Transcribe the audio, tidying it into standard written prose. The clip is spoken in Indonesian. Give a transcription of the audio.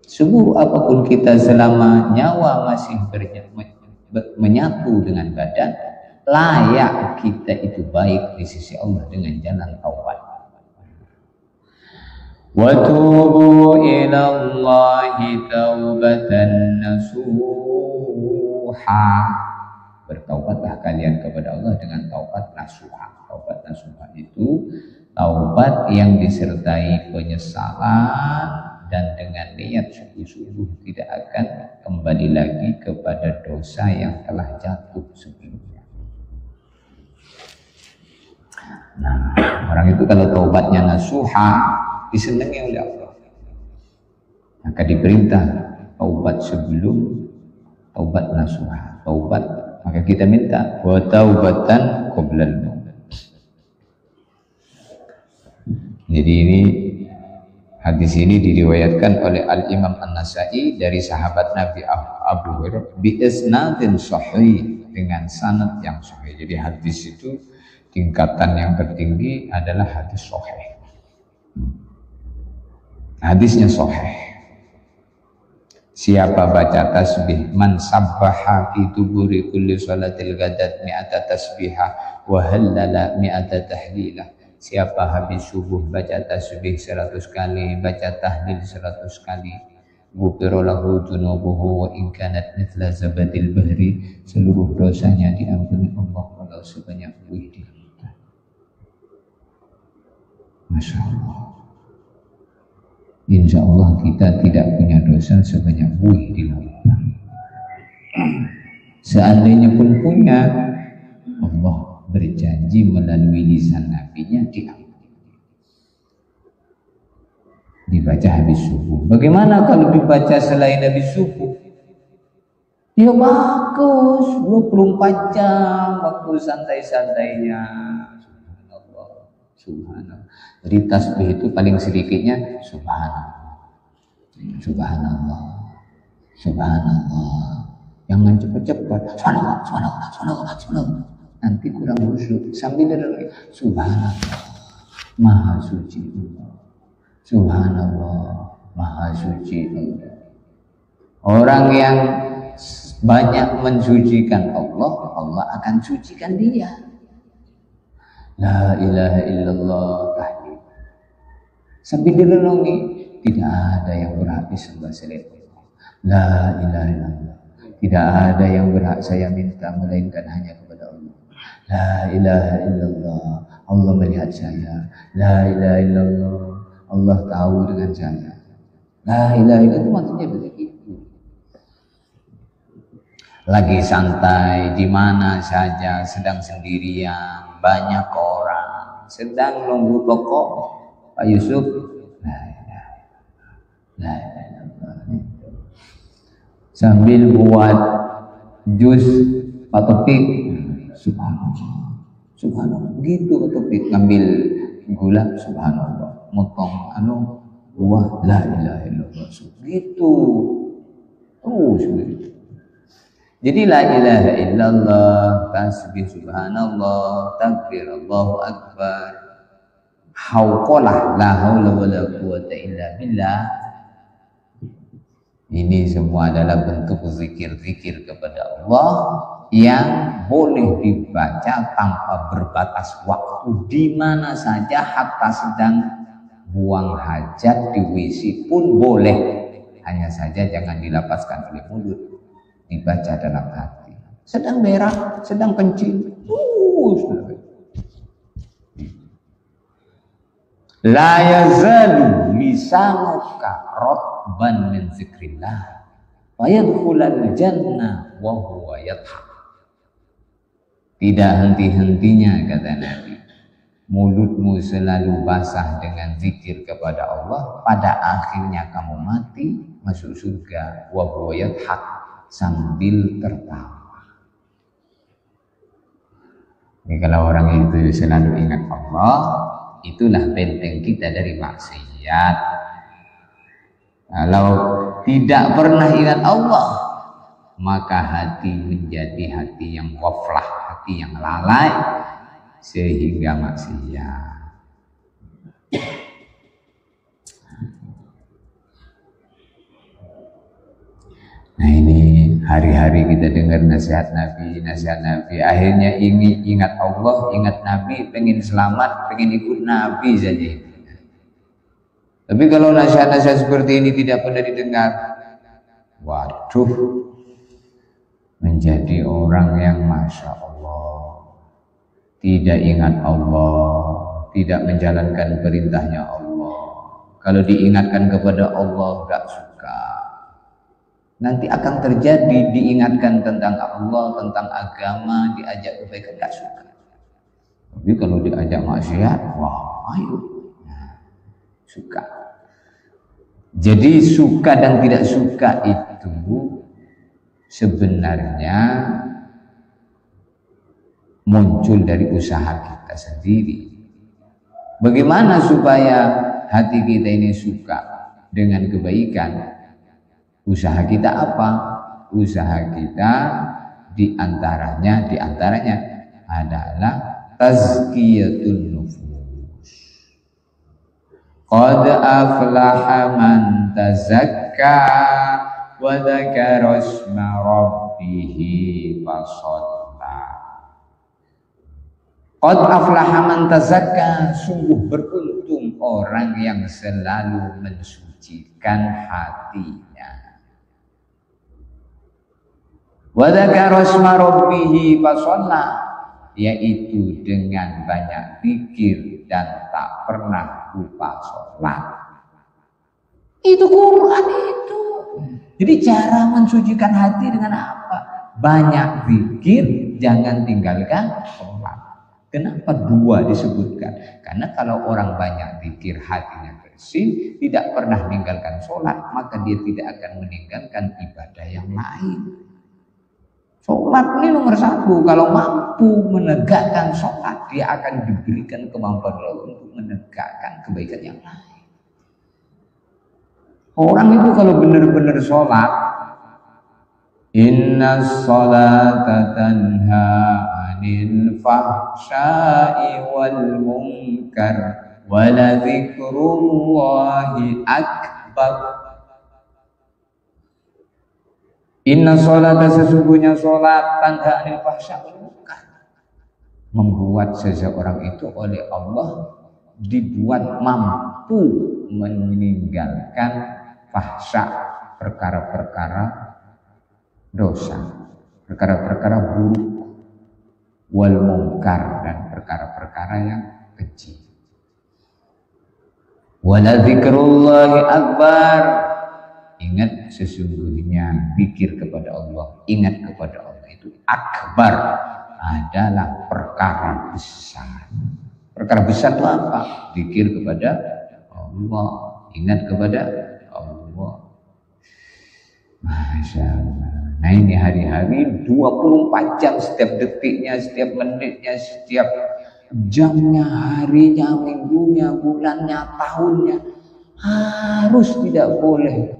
Seburuk apapun kita selama nyawa masih menyatu dengan badan, layak kita itu baik di sisi Allah dengan jalan taubat. Wa tubu ila Allahi taubatan nasuha. Bertaubatlah kalian kepada Allah dengan taubat nasuha. Taubat nasuha itu taubat yang disertai penyesalan dan dengan niat sungguh-sungguh tidak akan kembali lagi kepada dosa yang telah jatuh sebelumnya. Nah, orang itu kalau taubatnya nasuha disenangi oleh Allah, maka diperintah taubat sebelum taubat nasuha. Taubat, maka kita minta wa taubatan qoblal maut. Jadi ini hadis ini diriwayatkan oleh Al-Imam An-Nasa'i dari sahabat Nabi Abu Hurairah bi isnadin sahih, dengan sanad yang sahih. Jadi hadis itu tingkatan yang tertinggi adalah hadis sahih. Hadisnya sahih. Siapa baca tasbih, man sabbaha fi duburi kulli salatil ghadat mi'ata tasbihah wa hallala mi'ata tahlilah. Siapa habis subuh baca tasbih 100 kali, baca tahlil 100 kali, ghufira lahu dzunubuhu wa in kanat mithla zabadil bahri, seluruh dosanya diampuni Allah walau sebanyak buih di lautan. Masya Allah. Insya Allah kita tidak punya dosa sebanyak buih di lautan. Seandainya pun punya, Allah berjanji melalui lisan nabinya diampuni. Dibaca habis subuh. Bagaimana kalau dibaca selain habis subuh? Ya bagus, 24 jam waktu santai-santainya. Subhanallah, subhanallah. Jadi tasbih itu paling sedikitnya subhanallah, subhanallah, subhanallah. Jangan cepat-cepat subhanallah, subhanallah, subhanallah, subhanallah. Nanti kurang khusyuk. Sambil dengar subhanallah, maha suci Allah, subhanallah, maha suci Allah. Orang yang banyak mensucikan Allah, Allah akan sucikan dia. La ilaha illallah. Sambil direnungi, tidak ada yang berhak disembah selain Allah. La ilaha illallah. Tidak ada yang berhak saya minta melainkan hanya kepada Allah. La ilaha illallah. Allah melihat saya. La ilaha illallah. Allah tahu dengan saya. La ilaha illallah itu maksudnya begitu. Lagi santai di mana saja, sedang sendirian, banyak orang, sedang nunggu pokok. Pak Yusuf, sambil buat jus Pak Topik, subhanallah, subhanallah, begitu Pak Topik ngambil gula, subhanallah, motong buah, la ilaha illallah, begitu terus begitu. Jadi la ilaha illallah, tasbih subhanallah, takbir Allahu akbar, hauqalah la haula wala quwata illa billah. Ini semua adalah bentuk zikir-zikir kepada Allah yang boleh dibaca tanpa berbatas waktu, di mana saja, hatta sedang buang hajat di WC pun boleh. Hanya saja jangan dilapaskan oleh mulut, dibaca dalam hati. Sedang berak, sedang kencing, la yazalu lisanuka ratban min zikrillah wa yadkhulul jannah wa huwa yadhak. Tidak henti-hentinya, kata Nabi, mulutmu selalu basah dengan zikir kepada Allah, pada akhirnya kamu mati masuk surga wa huwa yadhak, sambil tertawa. Ini kalau orang itu selalu ingat Allah, itulah benteng kita dari maksiat. Kalau tidak pernah ingat Allah, maka hati menjadi hati yang ghaflah, hati yang lalai, sehingga maksiat. Nah ini hari-hari kita dengar nasihat Nabi, akhirnya ingat Allah, ingat Nabi, pengen selamat, pengen ikut Nabi saja. Tapi kalau nasihat-nasihat seperti ini tidak pernah didengar, waduh, menjadi orang yang Masya Allah, tidak ingat Allah, tidak menjalankan perintahnya Allah. Kalau diingatkan kepada Allah, gak suka. Nanti akan terjadi diingatkan tentang Allah, tentang agama, diajak kebaikan, gak suka. Tapi kalau diajak maksiat, wah ayo, nah, suka. Jadi suka dan tidak suka itu sebenarnya muncul dari usaha kita sendiri. Bagaimana supaya hati kita ini suka dengan kebaikan? Usaha kita apa? Usaha kita diantaranya adalah tazkiyatun nufus. Qad aflaha man tazakka wa dzakara isma rabbih fasalla. Qad aflaha man tazakka, sungguh beruntung orang yang selalu mensucikan hatinya. Wa dzakara isma rabbih fasalla, yaitu dengan banyak zikir dan tak pernah lupa sholat. Itu Quran itu. Jadi cara mensucikan hati dengan apa? Banyak zikir, jangan tinggalkan sholat. Kenapa dua disebutkan? Karena kalau orang banyak zikir, hatinya bersih, tidak pernah meninggalkan sholat, maka dia tidak akan meninggalkan ibadah yang lain. Sholat ini nomor satu. Kalau mampu menegakkan sholat, dia akan diberikan kemampuan Allah untuk menegakkan kebaikan yang lain. Orang itu kalau benar-benar sholat, inna sholata tanha anil fahsya'i wal munkar wa la dzikrullahi akbar. Inna sholata, sesungguhnya sholat, tanha anil fahsya wal munkar, membuat seseorang itu oleh Allah dibuat mampu meninggalkan fahsya, perkara-perkara dosa, perkara-perkara buruk, wal munkar, dan perkara-perkara yang keji. Wala dzikrullahi akbar, ingat sesungguhnya zikir kepada Allah, ingat kepada Allah itu akbar, adalah perkara besar. Perkara besar itu apa? Zikir kepada Allah, ingat kepada Allah. Masya Allah. Nah ini hari-hari 24 jam, setiap detiknya, setiap menitnya, setiap jamnya, harinya, minggunya, bulannya, tahunnya, harus tidak boleh